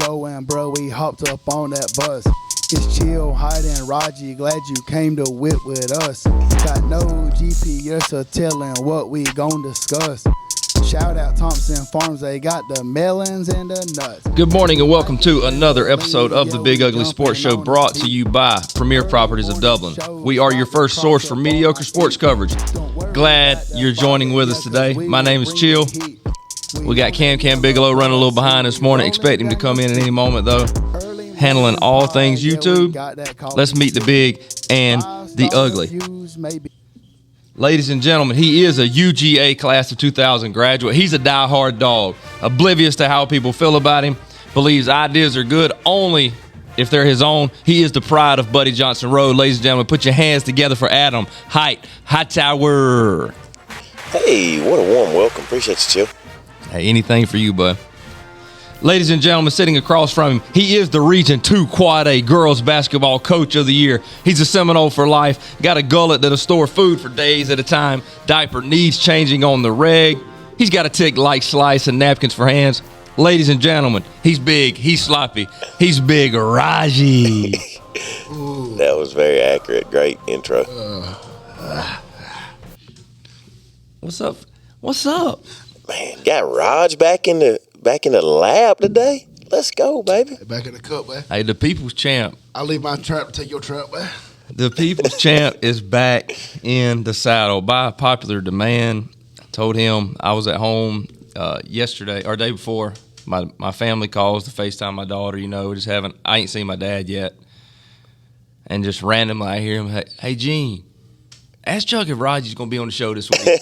going, bro. We hopped up on that bus. It's Chill, Hight, and Rogi. Glad you came to whip with us. Got no GPS or telling what we gon' discuss. Shout out Thompson Farms, they got the melons and the nuts. Good morning and welcome to another episode of the Big Ugly Sports Show, brought to you by Premier Properties of Dublin. We are your first source for mediocre sports coverage. Glad you're joining with us today. My name is Chill. We got Cam Bigelow running a little behind this morning. Expect him to come in at any moment though. Handling all things YouTube. Let's meet the big and the ugly. Ladies and gentlemen, he is a UGA class of 2000 graduate. He's a die-hard dog, oblivious to how people feel about him, believes ideas are good only if they're his own. He is the pride of Buddy Johnson Road. Ladies and gentlemen, put your hands together for Adam Hight Tower. Hey, what a warm welcome. Appreciate you, Chill. Hey, anything for you, bud. Ladies and gentlemen, sitting across from him, he is the Region 2 Quad A Girls Basketball Coach of the Year. He's a Seminole for life, got a gullet that'll store food for days at a time, diaper needs changing on the reg. He's got a tick-like slice and napkins for hands. Ladies and gentlemen, he's big, he's sloppy, he's big Rogi. That was very accurate. Great intro. What's up? What's up? Man, got Raj back in the lab today. Let's go, baby. Back in the cup, man. Hey, the people's champ. I leave my trap to take your trap, man. The people's champ is back in the saddle by popular demand. I told him I was at home yesterday or day before. My family calls to FaceTime my daughter. You know, I ain't seen my dad yet. And just randomly I hear him, hey, Gene, ask Chuck if Roger's going to be on the show this week.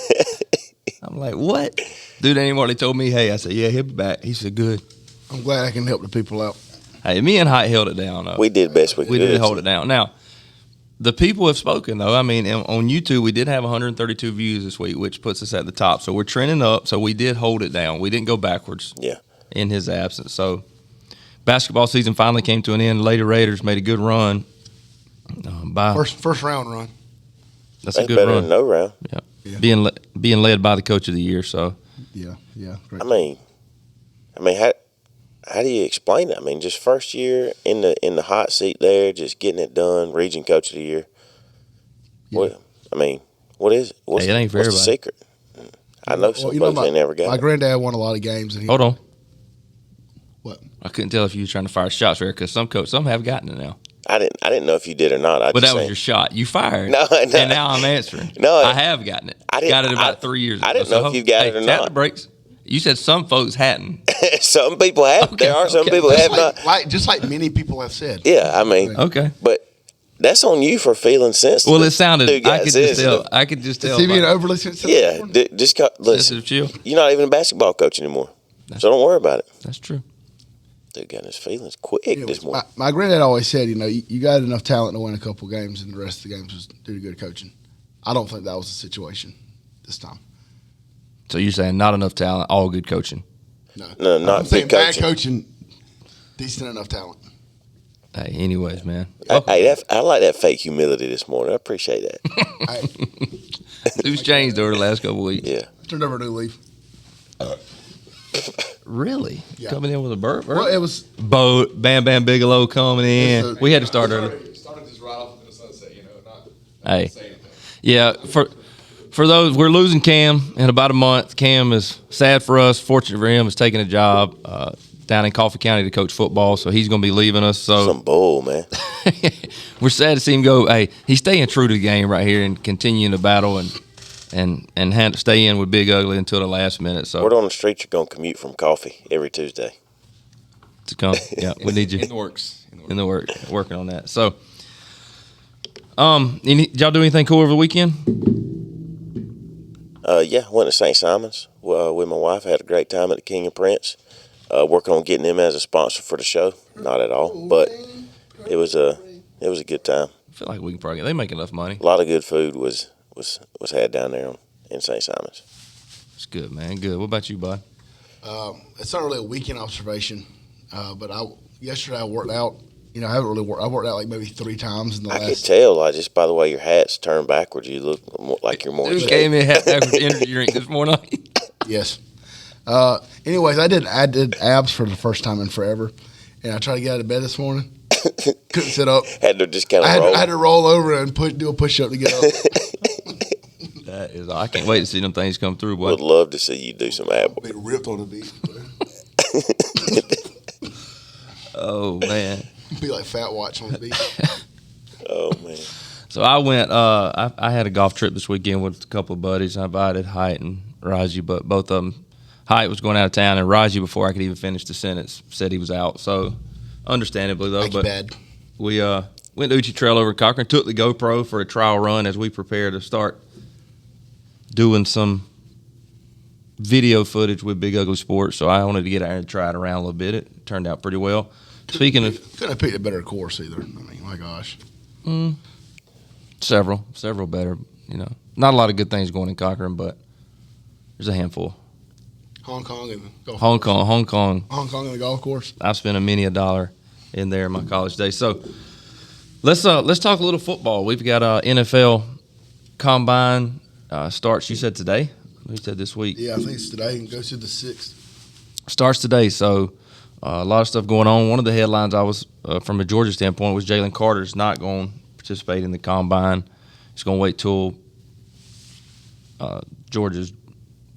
I'm like, what? Dude, anymore. They told me, hey, I said, yeah, he'll be back. He said, good. I'm glad I can help the people out. Hey, me and Hight held it down, though. We did best we could. We did hold it down. Now, the people have spoken, though. I mean, on YouTube, we did have 132 views this week, which puts us at the top. So we're trending up. So we did hold it down. We didn't go backwards in his absence. So basketball season finally came to an end. Lady Raiders made a good run. First round run. That's a good better run. Than no round. Yeah. Being led by the coach of the year. So yeah. Great. I mean, how do you explain it? I mean, just first year in the hot seat there, just getting it done. Region coach of the year. Yeah. What is it? What's the secret? I know some folks ain't never got it. My granddad won a lot of games. And hold on. What? I couldn't tell if you were trying to fire shots there because some have gotten it now. I didn't know if you did or not. But that was your shot. You fired. No. And now I'm answering. No, I have gotten it. I got it about 3 years ago. I didn't know if you got it or tap not. The brakes. You said some folks hadn't. Some people have. Okay, there are some people have not. Just like many people have said. Yeah, I mean. Okay. But that's on you for feeling sensitive. Well, it sounded. I could just tell. Is he being overly sensitive? Yeah. Listen. You're not even a basketball coach anymore, so don't worry about it. That's true. Dude got his feelings quick this morning. My granddad always said, you got enough talent to win a couple games, and the rest of the games was due to good coaching. I don't think that was the situation this time. So you're saying not enough talent, all good coaching? No, not I'm saying good coaching. Bad coaching, decent enough talent. Hey, anyways, man. I like that fake humility this morning. I appreciate that. Who's changed over the last couple of weeks? Yeah. Turned over a new leaf. Really? Yeah. Coming in with a burp? Well, it was Bam Bigelow coming in. We had to start early. Started just right off into the sunset, not hey. say anything. Yeah, for those, we're losing Cam in about a month. Cam is sad for us. Fortunate for him, is taking a job down in Coffee County to coach football, so he's going to be leaving us. So some bull, man. We're sad to see him go. Hey, he's staying true to the game right here and continuing the battle and stay in with Big Ugly until the last minute. So word on the street, you're going to commute from Coffee every Tuesday. To come, yeah, we need you. In the works. Working on that. So, did y'all do anything cool over the weekend? Yeah, went to St. Simon's with my wife. Had a great time at the King and Prince. Working on getting them as a sponsor for the show. Not at all, but it was a good time. I feel like we can probably they make enough money. A lot of good food was had down there in St. Simon's. It's good, man. Good. What about you, bud? It's not really a weekend observation, but yesterday I worked out. I haven't really worked. I worked out like maybe 3 times in the last. I could tell, just by the way your hat's turned backwards, you look like you're more. Dude came in hat backwards energy drink this morning. Yes. Anyways, I did abs for the first time in forever, and I tried to get out of bed this morning. Couldn't sit up. Had to just kind of roll. I had to roll over and do a push-up to get up. That is, I can't wait to see them things come through, boy. Would love to see you do some ab. Be ripped on the beach. Oh, man. Be like Fat Watch on the beach. Oh, man. So I went, I had a golf trip this weekend with a couple of buddies. I invited Hight and Rogi, but both of them, Hight was going out of town, and Rogi, before I could even finish the sentence, said he was out. So, understandably, though, Thank you, Dad. We went to Uchi Trail over at Cochrane, took the GoPro for a trial run as we prepare to start doing some video footage with Big Ugly Sports. So I wanted to get out and try it around a little bit. It turned out pretty well. Speaking of, couldn't have picked a better course either. I mean, my gosh. Several better. You know, not a lot of good things going in Cochrane, but there's a handful. Hong Kong and the golf Hong course. Kong. Hong Kong and the golf course. I've spent many a dollar in there in my college days. So let's talk a little football. We've got NFL Combine starts. You said today. You said this week. Yeah, I think it's today and goes to the 6th. Starts today. So a lot of stuff going on. One of the headlines I was from a Georgia standpoint was Jalen Carter's not going to participate in the Combine. He's going to wait till Georgia's,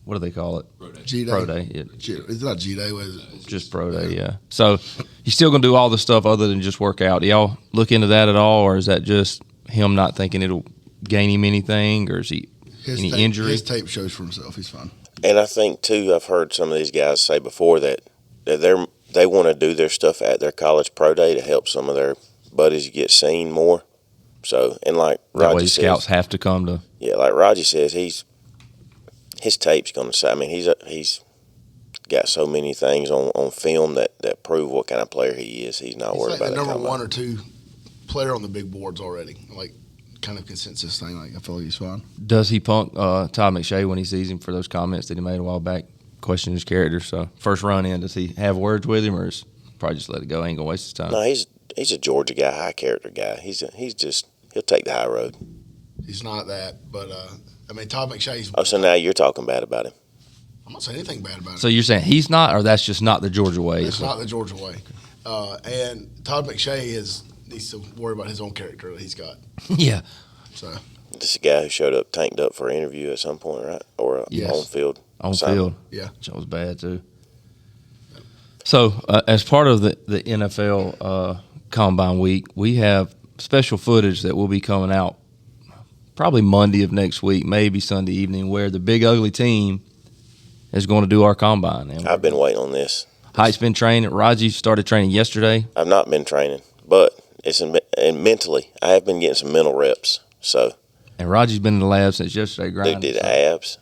what do they call it? G-Day. Pro Day. It's not G-Day, what is it? Just Pro Day, yeah. So he's still going to do all the stuff other than just work out. Do y'all look into that at all, or is that just him not thinking it'll gain him anything, or is he any injury? His tape shows for himself. He's fine. And I think, too, I've heard some of these guys say before that they want to do their stuff at their college pro day to help some of their buddies get seen more. So, and like that way Rogi scouts says, have to come to. Yeah, like Rogi says, his tape's going to say. I mean, he's got so many things on film that prove what kind of player he is. He's not worried about the it. number one or two player on the big boards already. Like, kind of consensus thing. Like, I feel like he's fine. Does he punk Todd McShay when he sees him for those comments that he made a while back, questioning his character? So first run in, does he have words with him, or is probably just let it go? Ain't gonna waste his time. No, he's a Georgia guy, high character guy. He'll take the high road. He's not that, but I mean, Todd McShay's. Oh, so now you're talking bad about him? I'm not saying anything bad about him. So you're saying he's not, or that's just not the Georgia way? It's not the Georgia way. And Todd McShay needs to worry about his own character that he's got. Yeah. So This is a guy who showed up tanked up for an interview at some point, right? Or Yes. on field. On assignment. field. Yeah. That was bad, too. So, as part of the NFL Combine Week, we have special footage that will be coming out probably Monday of next week, maybe Sunday evening, where the Big Ugly team is going to do our Combine. And I've been waiting on this. Hight's been training. Rogi started training yesterday. I've not been training, but and mentally, I have been getting some mental reps. So And Rogi's been in the lab since yesterday dude grinding. did abs.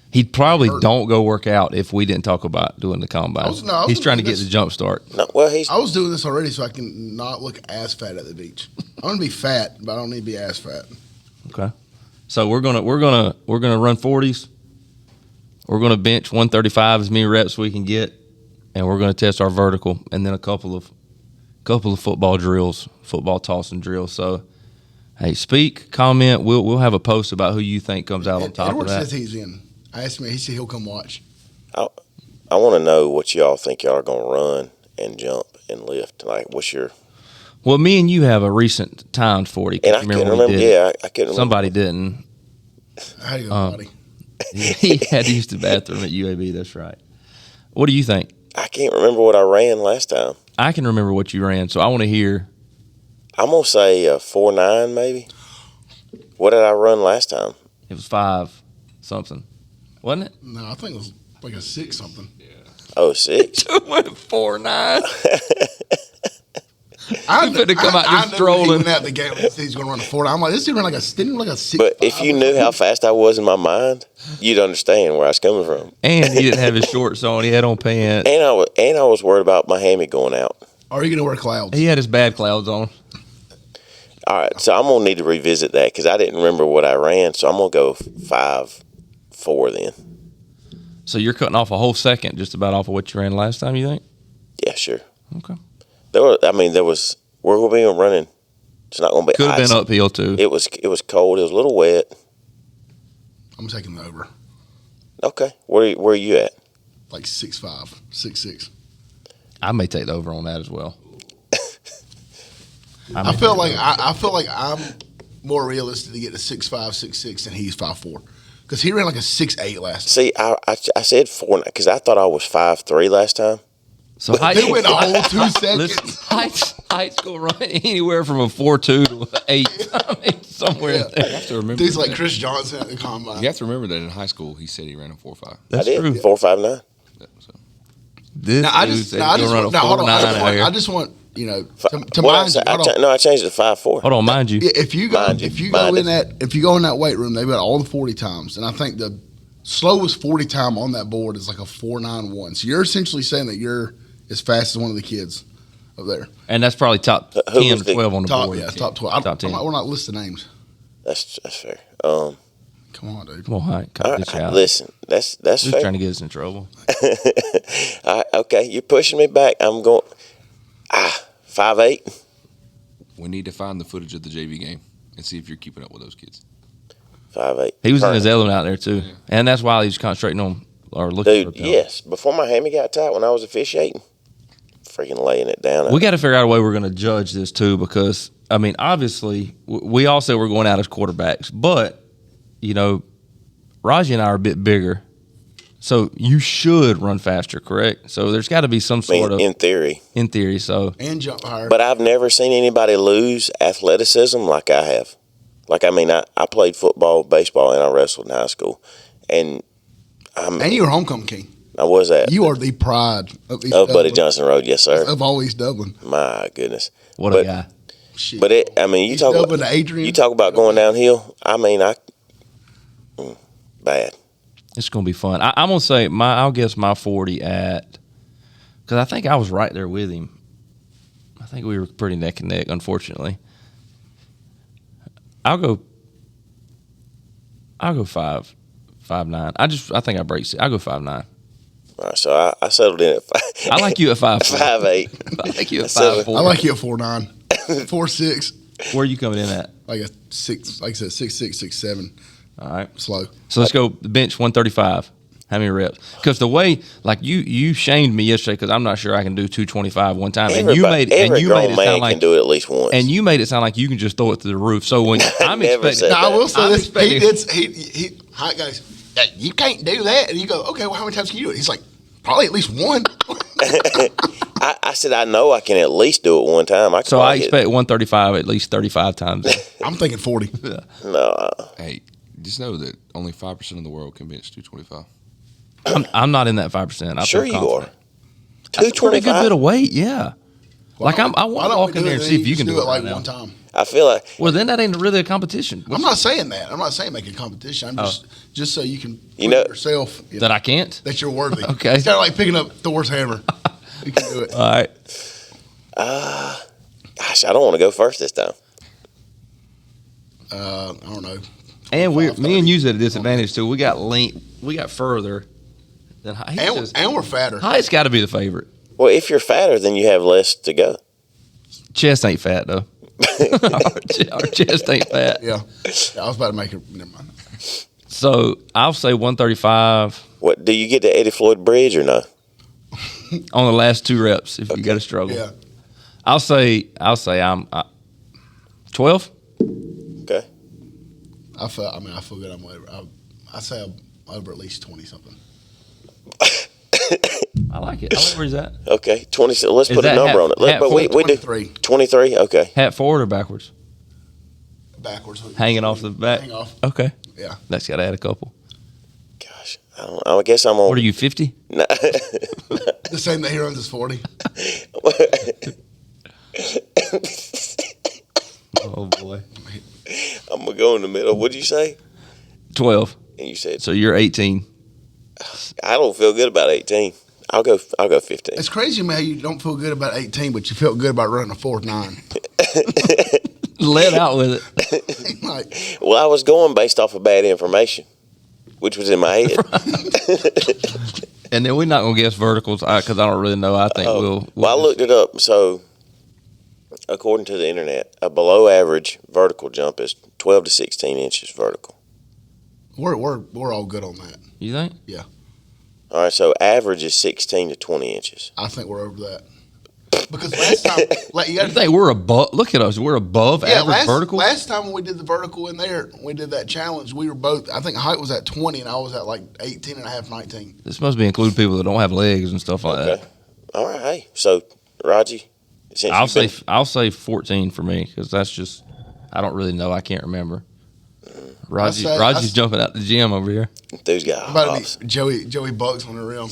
He'd probably don't go work out if we didn't talk about doing the Combine. He's trying to get the jump start. No, well, I was doing this already so I can not look as fat at the beach. I want to be fat, but I don't need to be as fat. Okay. So we're gonna run 40s. We're gonna bench 135 as many reps we can get, and we're gonna test our vertical, and then a couple of football drills, football tossing drills. So, hey, speak, comment. We'll have a post about who you think comes out on top Edward of that. says he's in. I asked him. He said he'll come watch. I want to know what y'all think y'all are going to run and jump and lift. Like, what's your? Well, me and you have a recent timed 40. And I couldn't remember. Yeah, I couldn't remember. Somebody didn't. How you go, buddy? He had to use the bathroom at UAB. That's right. What do you think? I can't remember what I ran last time. I can remember what you ran, so I want to hear. I'm gonna say 4.9 maybe. What did I run last time? It was 5 something, wasn't it? No, I think it was like a 6 something. Oh, 6. Went 4.9. I finna come out just He strolling. went out the game. He's going to run a 40. I'm like, this dude ran like a 6. But if you knew how fast I was in my mind, you'd understand where I was coming from. And he didn't have his shorts on. He had on pants. And I was worried about my hammy going out. Are you going to wear clouds? He had his bad clouds on. All right, so I'm gonna need to revisit that because I didn't remember what I ran. So I'm gonna go 5.4 then. So you're cutting off a whole second just about off of what you ran last time, you think? Yeah, sure. Okay. There was. We're gonna be running. It's not gonna be. Could have icy. been uphill, too. It was cold. It was a little wet. I'm taking the over. Okay, where are you at? Like 6'5", 6'6". I may take the over on that as well. I feel like I'm more realistic to get to 6'5", 6'6", than he's 5'4", because he ran like a 6'8" last time. See, I said 4 because I thought I was 5'3" last time. So Hight, they went a whole 2 seconds. Listen, Hight's gonna run anywhere from a 4.2 to 8. I mean, somewhere in there. You have to remember. Dude's like Chris Johnson at the combine. You have to remember that in high school he said he ran a 4.5. That's I did. true. 4.59. This Now, I dude just said he's gonna run a 4.9 out here. I just want to What mind you. I changed it to 5'4". Hold on, mind you. Yeah, if you go Mind you, if you go in that weight room, they've got all the 40 times, and I think the slowest 40 time on that board is like a 4.91. So you're essentially saying that you're as fast as one of the kids up there. And that's probably top 10 or 12 on the Top, board. yeah, top 12. Top 10. We're not listing names. That's fair. Come on, dude. Come on, Hight. Cut All this right, out. listen, that's Just fair. trying to get us in trouble. All right, okay, you're pushing me back. I'm going 5'8". We need to find the footage of the JV game and see if you're keeping up with those kids. 5'8". He was in his element out there, too. And that's why he was concentrating on or looking for Dude, the penalty. yes. Before my hammy got tight when I was officiating, freaking laying it down. We got to figure out a way we're going to judge this, too, because, I mean, obviously, we all said we're going out as quarterbacks, but, you know, Rogi and I are a bit bigger, so you should run faster, correct? So there's got to be some sort of in theory. in theory. So And jump higher. But I've never seen anybody lose athleticism like I have. Like, I mean, I played football, baseball, and I wrestled in high school. And you were homecoming king. I was at. You are the pride of East Buddy Dublin. Johnson Road, yes, sir. Of all East Dublin. My goodness. what But- a guy! Shit. But you East talk Dublin about to Adrian. you talk about going downhill. I mean, bad. It's going to be fun. I'm going to say I'll guess my 40 at because I think I was right there with him. I think we were pretty neck and neck. Unfortunately, I'll go 5'9". I think I break. I'll go 5'9". All right, so I settled in at 5. I like you at 5'4". 5'8". I like you at So- 5'4". I like you at 4'9", 4'6", Where are you coming in at? like a 6. Like I said, 6'6", 6'7". All right. Slow. So let's go bench 135. How many reps? Because the way, like you shamed me yesterday because I'm not sure I can do 225 one time, Every grown man can do it at least once. and you made it sound like you can just throw it through the roof. So when I'm never expecting, said Now, I will say I'm this. expecting- He Hight goes, "Hey, you can't do that." And you go, "Okay, well, how many times can you do it?" He's like, "Probably at least one." I said I know I can at least do it one time. so I expect 135 at least 35 times. I'm thinking 40. No. Hey, just know that only 5% of the world can bench 225. I'm not in that 5%. Sure you are. That's a pretty good 225. bit of weight. Yeah. Like I Why want don't to we walk in do there it and and see if you just can do it like right one now. time. I feel like Well, then that ain't really a competition. I'm not saying that. I'm not saying make a competition. I'm just so you can You know- yourself That I can't. that you're worthy. Okay. It's kind of like picking up Thor's hammer. You can do it. All right. gosh, I don't want to go first this time. I don't know. And me 5:30. and you's at a disadvantage too. We got further than Hight. And we're fatter. Hight's got to be the favorite. Well, if you're fatter, then you have less to go. Chest ain't fat though. our chest ain't fat. Yeah. I was about to make it. Never mind. So I'll say 135 What do you get to Eddie Floyd Bridge or no? on the last 2 reps if you got to struggle. Yeah. I'll say I'm 12. Okay. I feel good. I'm over. I say I'm over at least 20 something. I like it. I like where he's at. Okay. 20. So let's Is put a that number on it. hat But we do 23 23. Okay. Hat forward or backwards? backwards. Hanging off the back. Hang off. Okay. Yeah. That's got to add a couple. Gosh, I guess I'm on. What are you, 50? The same that he runs is 40. Oh boy. I'm gonna go in the middle. What'd you say? 12. And you said So you're 18. I don't feel good about 18. I'll go 15. It's crazy, man. How you don't feel good about 18, but you felt good about running a 4.9. Let out with it. Like, Well, I was going based off of bad information, which was in my head. And then we're not going to guess verticals because I don't really know. I think we'll Well, I looked it up. So, according to the internet, a below average vertical jump is 12 to 16 inches vertical. we're all good on that. You think? All right, so average is 16 to 20 inches. I think we're over that. Because last time, like you think we're above? Look at us, we're above average vertical. Last time when we did the vertical in there, we did that challenge. We were both. I think Hight was at 20, and I was at like 18 and a half, 19. This must be include people that don't have legs and stuff like that. All right. Hey, so Rogi, I'll say 14 for me because that's just I don't really know. I can't remember. Rogi's jumping out the gym over here. Dude's got about to be Joey Bucks on the rim.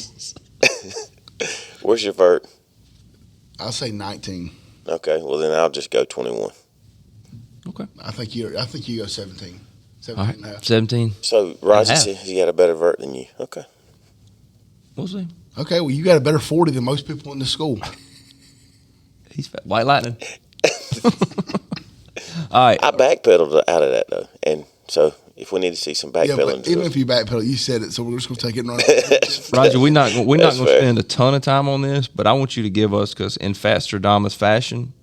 Where's your vert? I'll say 19. Okay, well then I'll just go 21. Okay. I think you go 17. 17 All right. and a half. 17. So Rogi said he got a better vert than you. Okay. We'll see. Okay, well you got a better 40 than most people in the school. He's fat. White lightning. All right. I backpedaled out of that though, and so if we need to see some backpedaling, but even if you backpedal, you said it, so we're just gonna take it and run. Roger, we're not gonna spend a ton of time on this, but I want you to give us, because in Fastradamus fashion,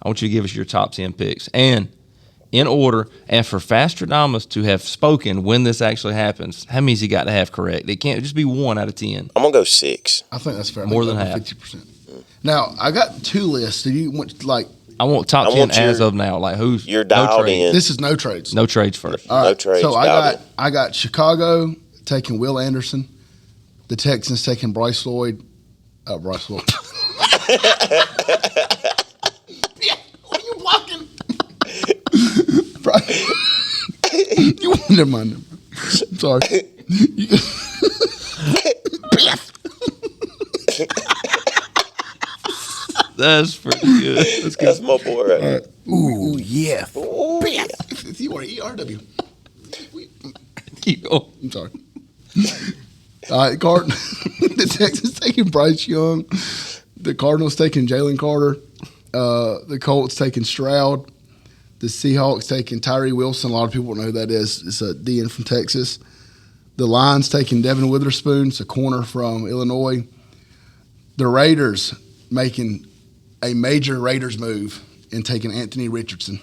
I want you to give us your top 10 picks and in order. And for Fastradamus to have spoken when this actually happens, how many's he got to have correct? It can't just be 1 out of 10. I'm gonna go 6. I think that's fair. More than half. 50%. Now I got 2 lists. Do you want like? I want top 10 as of now. Like who's you're dialed in? This is no trades. No trades first. All right. No trades. So I got Chicago taking Will Anderson, the Texans taking Bryce Lloyd. Bryce Lloyd. Yeah, what are you blocking? You never mind. I'm sorry. That's pretty good. That's my boy right there. Ooh, yeah. Ooh, yeah. If you want ERW. Keep going. I'm sorry. All right, the Texans taking Bryce Young. The Cardinals taking Jalen Carter. The Colts taking Stroud. The Seahawks taking Tyree Wilson. A lot of people don't know who that is. It's a DN from Texas. The Lions taking Devin Witherspoon. It's a corner from Illinois. The Raiders making a major Raiders move and taking Anthony Richardson.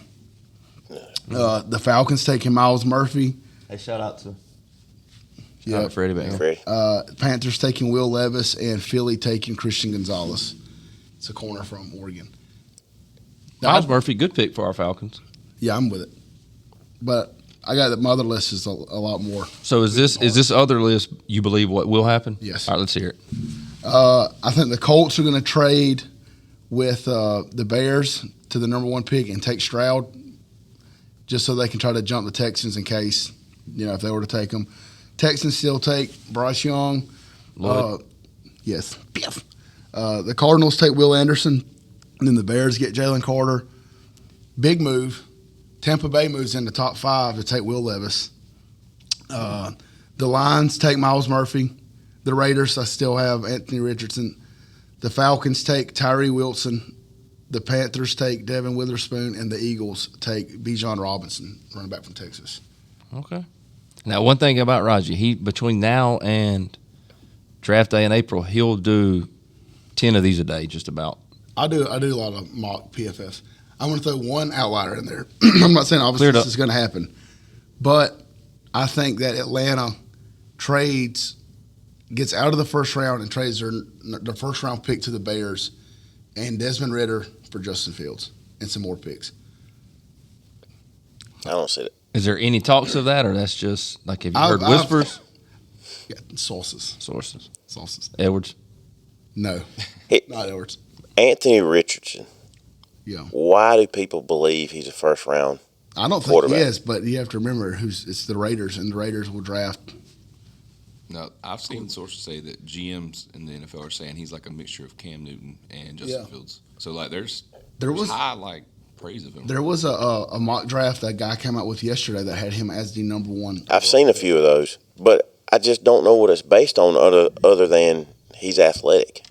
The Falcons taking Miles Murphy. Hey, shout out to Freddie back here. Panthers taking Will Levis, and Philly taking Christian Gonzalez. It's a corner from Oregon. Miles Murphy, good pick for our Falcons. Yeah, I'm with it. But I got my other list is a lot more. So is this other list you believe what will happen? Yes. All right, let's hear it. I think the Colts are going to trade with the Bears to the number 1 pick and take Stroud, just so they can try to jump the Texans in case, if they were to take them. Texans still take Bryce Young. Yes. The Cardinals take Will Anderson, and then the Bears get Jalen Carter. Big move. Tampa Bay moves in the top 5 to take Will Levis. The Lions take Miles Murphy. The Raiders, I still have Anthony Richardson. The Falcons take Tyree Wilson. The Panthers take Devin Witherspoon. And the Eagles take Bijan Robinson, running back from Texas. Okay. Now, one thing about Rogi, between now and draft day in April, he'll do 10 of these a day, just about. I do a lot of mock PFFs. I'm going to throw one outlier in there. I'm not saying obviously this is going to happen, but I think that Atlanta gets out of the first round and trades their first round pick to the Bears and Desmond Ridder for Justin Fields and some more picks. I don't see it. Is there any talks of that, or that's just like, have you heard whispers? Yeah, sources. Edwards? No, not Edwards. Anthony Richardson. Yeah. Why do people believe he's a first round? I don't think he is, but you have to remember it's the Raiders, and the Raiders will draft. No, I've seen sources say that GMs in the NFL are saying he's like a mixture of Cam Newton and Justin Fields. So like there was high praise of him. There was a mock draft that guy came out with yesterday that had him as the number 1. I've seen a few of those, but I just don't know what it's based on other than he's athletic.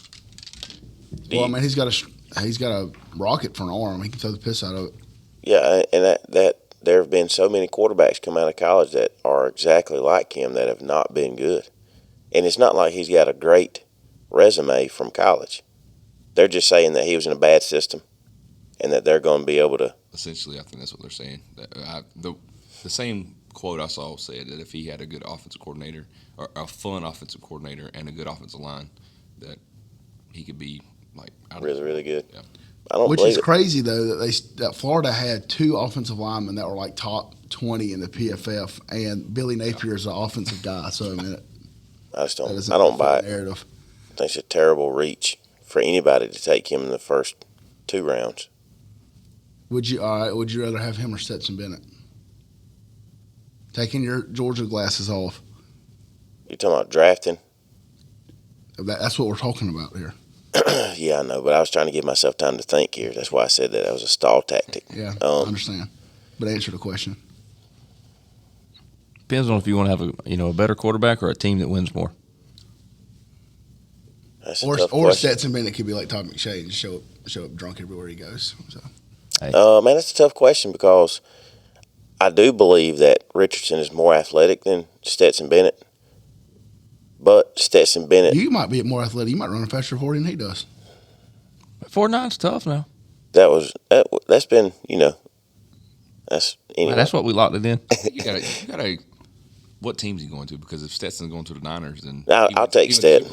Well, I mean, he's got a rocket for an arm. He can throw the piss out of it. Yeah, and that there have been so many quarterbacks come out of college that are exactly like him that have not been good. And it's not like he's got a great resume from college. They're just saying that he was in a bad system and that they're going to be able to. Essentially, I think that's what they're saying. The same quote I saw said that if he had a good offensive coordinator or a fun offensive coordinator and a good offensive line, that he could be Like really, really good. Yeah. I don't. Which is crazy though that Florida had 2 offensive linemen that were like top 20 in the PFF, and Billy Napier is an offensive guy. So I mean, I don't buy it. Narrative. I think it's a terrible reach for anybody to take him in the first 2 rounds. Would you rather have him or Stetson Bennett? Taking your Georgia glasses off. You're talking about drafting? That's what we're talking about here. Yeah, I know, but I was trying to give myself time to think here. That's why I said that was a stall tactic. Yeah, I understand. But answer the question. Depends on if you want to have a better quarterback or a team that wins more. That's a tough question. Or Stetson Bennett could be like Todd McShay and just show up drunk everywhere he goes. So. Hey. Man, that's a tough question because I do believe that Richardson is more athletic than Stetson Bennett. But Stetson Bennett... You might be more athletic. You might run a faster 40 than he does. 4.9's tough now. That's been, that's... Anyway. That's what we locked it in. You gotta... What team's he going to? Because if Stetson's going to the Niners, then... I'll take Stet.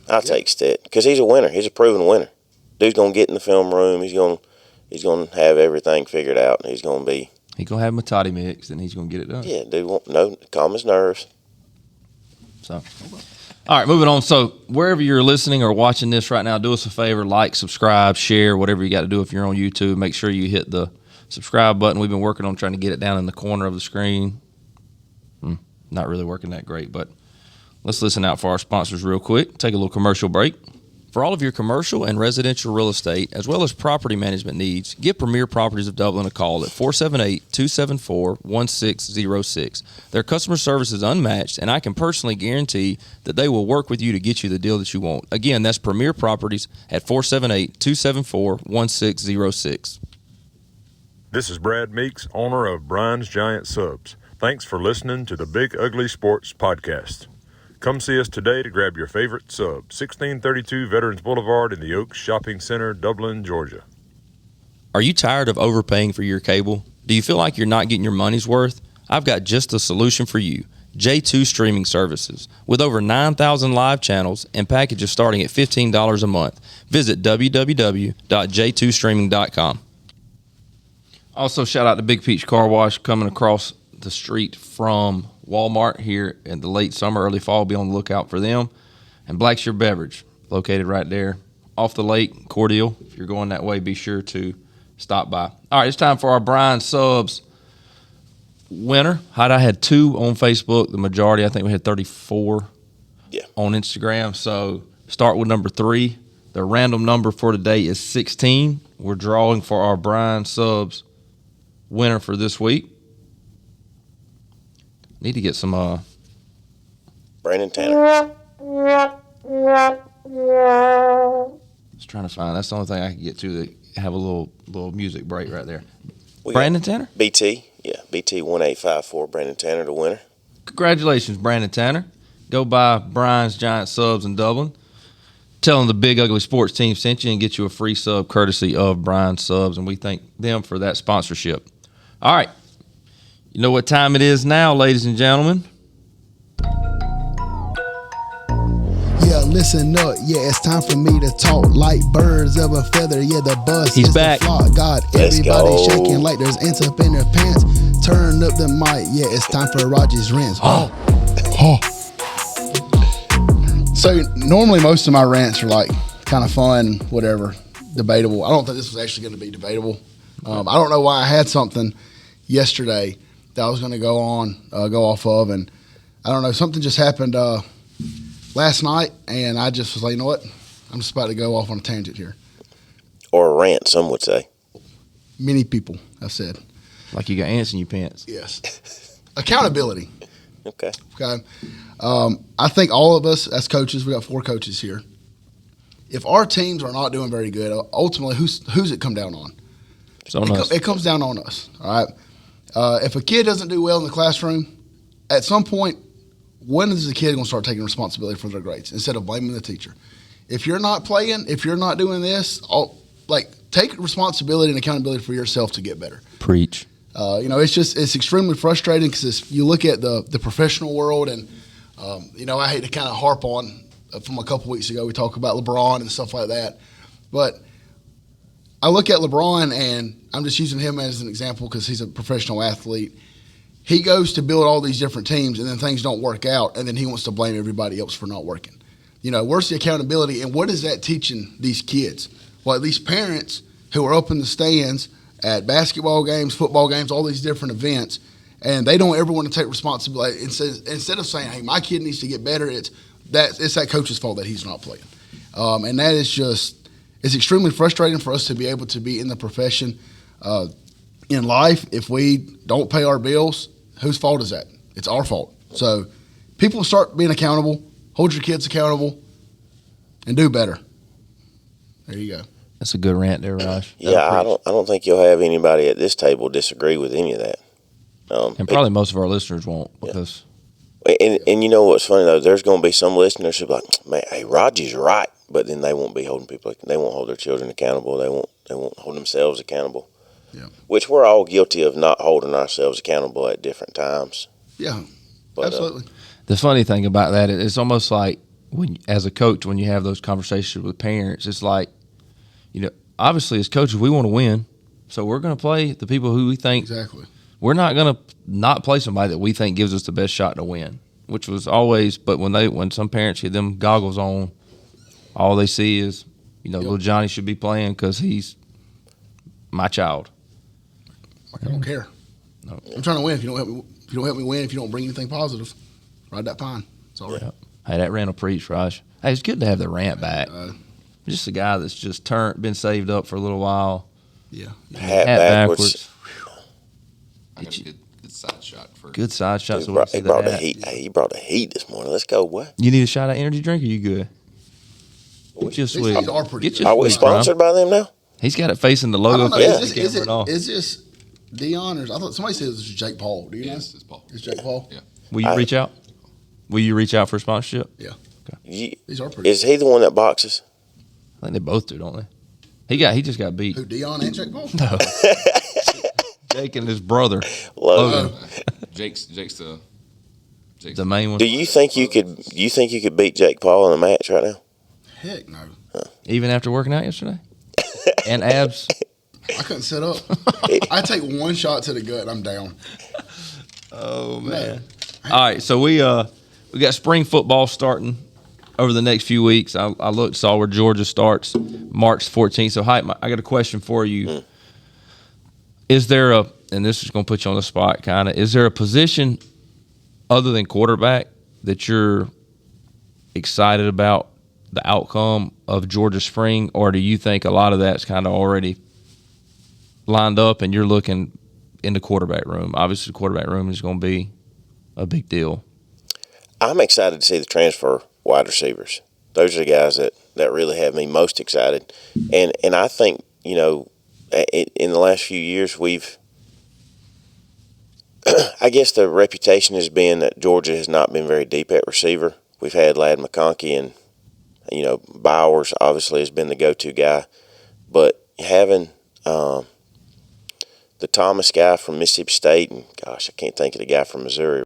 I'll take Stet. Because he's a winner. He's a proven winner. Dude's going to get in the film room. He's going to have everything figured out. And he's going to be... He's going to have Matati mix, and he's going to get it done. Yeah, dude won't calm his nerves. So, all right, moving on. So, wherever you're listening or watching this right now, do us a favor, like, subscribe, share, whatever you got to do. If you're on YouTube, make sure you hit the subscribe button. We've been working on trying to get it down in the corner of the screen. Not really working that great, but let's listen out for our sponsors real quick. Take a little commercial break. For all of your commercial and residential real estate, as well as property management needs, give Premier Properties of Dublin a call at 478-274-1606. Their customer service is unmatched, and I can personally guarantee that they will work with you to get you the deal that you want. Again, that's Premier Properties at 478-274-1606. This is Brad Meeks, owner of Brian's Giant Subs. Thanks for listening to the Big Ugly Sports Podcast. Come see us today to grab your favorite sub, 1632 Veterans Boulevard in the Oaks Shopping Center, Dublin, Georgia. Are you tired of overpaying for your cable? Do you feel like you're not getting your money's worth? I've got just the solution for you. J2 Streaming Services. With over 9,000 live channels and packages starting at $15 a month. Visit www.j2streaming.com. Also, shout out to Big Peach Car Wash coming across the street from Walmart here in the late summer, early fall. Be on the lookout for them. And Blackshear Beverage, located right there off the lake, Cordial. If you're going that way, be sure to stop by. All right, it's time for our Brian Subs winner. I had 2 on Facebook. The majority, I think we had 34 on Instagram. So start with number 3. The random number for today is 16. We're drawing for our Brian Subs winner for this week. Need to get some Brandon Tanner. Just trying to find. That's the only thing I can get to that have a little music break right there. Brandon Tanner? BT. Yeah, BT 1854, Brandon Tanner, the winner. Congratulations, Brandon Tanner. Go by Brian's Giant Subs in Dublin. Tell them the Big Ugly Sports team sent you and get you a free sub courtesy of Brian's Subs, and we thank them for that sponsorship. All right. You know what time it is now, ladies and gentlemen? Yeah, listen up. Yeah, it's time for me to talk like birds of a feather. Yeah, the buzz He's is back. the flock. God, Let's everybody go. shaking like there's ants up in their pants. Turn up the mic. Yeah, it's time for Rogi's rants. So normally most of my rants are like kind of fun, whatever, debatable. I don't think this was actually going to be debatable. I don't know why I had something yesterday that I was going to go off of, and I don't know, something just happened last night, and I just was like, you know what, I'm just about to go off on a tangent here. Or a rant, some would say. Many people have said. Like you got ants in your pants. Yes. Accountability. Okay. I think all of us as coaches, we got 4 coaches here. If our teams are not doing very good, ultimately, who's it come down on? It's on us. It comes down on us, all right? If a kid doesn't do well in the classroom, at some point, when is the kid going to start taking responsibility for their grades instead of blaming the teacher? If you're not playing, if you're not doing this, take responsibility and accountability for yourself to get better. Preach. It's extremely frustrating because you look at the professional world, and I hate to kind of harp on from a couple weeks ago. We talk about LeBron and stuff like that. But I look at LeBron, and I'm just using him as an example because he's a professional athlete. He goes to build all these different teams, and then things don't work out, and then he wants to blame everybody else for not working. Where's the accountability, and what is that teaching these kids? Well, these parents who are up in the stands at basketball games, football games, all these different events, and they don't ever want to take responsibility. Instead of saying, hey, my kid needs to get better, it's that coach's fault that he's not playing. And that is it's extremely frustrating for us to be able to be in the profession in life. If we don't pay our bills, whose fault is that? It's our fault. So people start being accountable, hold your kids accountable, and do better. There you go. That's a good rant there, Raj. Yeah, I don't think you'll have anybody at this table disagree with any of that. And probably most of our listeners won't because. Yeah. And you know what's funny though? There's going to be some listeners who be like, "Man, hey, Rogi's right," but then they won't be holding people. They won't hold their children accountable. They won't hold themselves accountable. Yeah. Which we're all guilty of not holding ourselves accountable at different times. Yeah. But, absolutely. The funny thing about that, it's almost like as a coach, when you have those conversations with parents, it's like, obviously as coaches, we want to win. So we're going to play the people who we think. Exactly. We're not going to not play somebody that we think gives us the best shot to win, which was always, but when some parents get them goggles on, all they see is, little Johnny should be playing because he's my child. I don't care. No. I'm trying to win. If you don't help me win, if you don't bring anything positive, ride that pine. It's all right. Yeah. Hey, that rant will preach, Raj. Hey, it's good to have the rant back. Just a guy that's just been saved up for a little while. Yeah. Hat backwards. I got a good side shot for. Good side shot. He brought the heat. Hey, he brought the heat this morning. Let's go, what? You need a shot of energy drink, or you good? Get your swig. Are we sponsored by them now? He's got it facing the logo. Is this Dion, or I thought somebody said this was Jake Paul? Do you know? Yes, it's Paul. It's Jake Paul? Yeah. Will you reach out? Will you reach out for sponsorship? Yeah. Okay. These are pretty. Is he the one that boxes? I think they both do, don't they? He just got beat. Who, Dion and Jake Paul? No. Jake and his brother. Logan. Jake's the main one. Do you think you could beat Jake Paul in a match right now? Heck no. Even after working out yesterday? And abs? I couldn't set up. I take one shot to the gut and I'm down. Oh man. No. All right, so we got spring football starting over the next few weeks. I saw where Georgia starts March 14th. So Hight, I got a question for you. Is there and this is going to put you on the spot kind of, is there a position other than quarterback that you're excited about the outcome of Georgia spring, or do you think a lot of that's kind of already lined up and you're looking in the quarterback room? Obviously, the quarterback room is going to be a big deal. I'm excited to see the transfer wide receivers. Those are the guys that really have me most excited. And I think, in the last few years I guess the reputation has been that Georgia has not been very deep at receiver. We've had Ladd McConkey and, Bowers obviously has been the go-to guy. But having the Thomas guy from Mississippi State, and gosh, I can't think of the guy from Missouri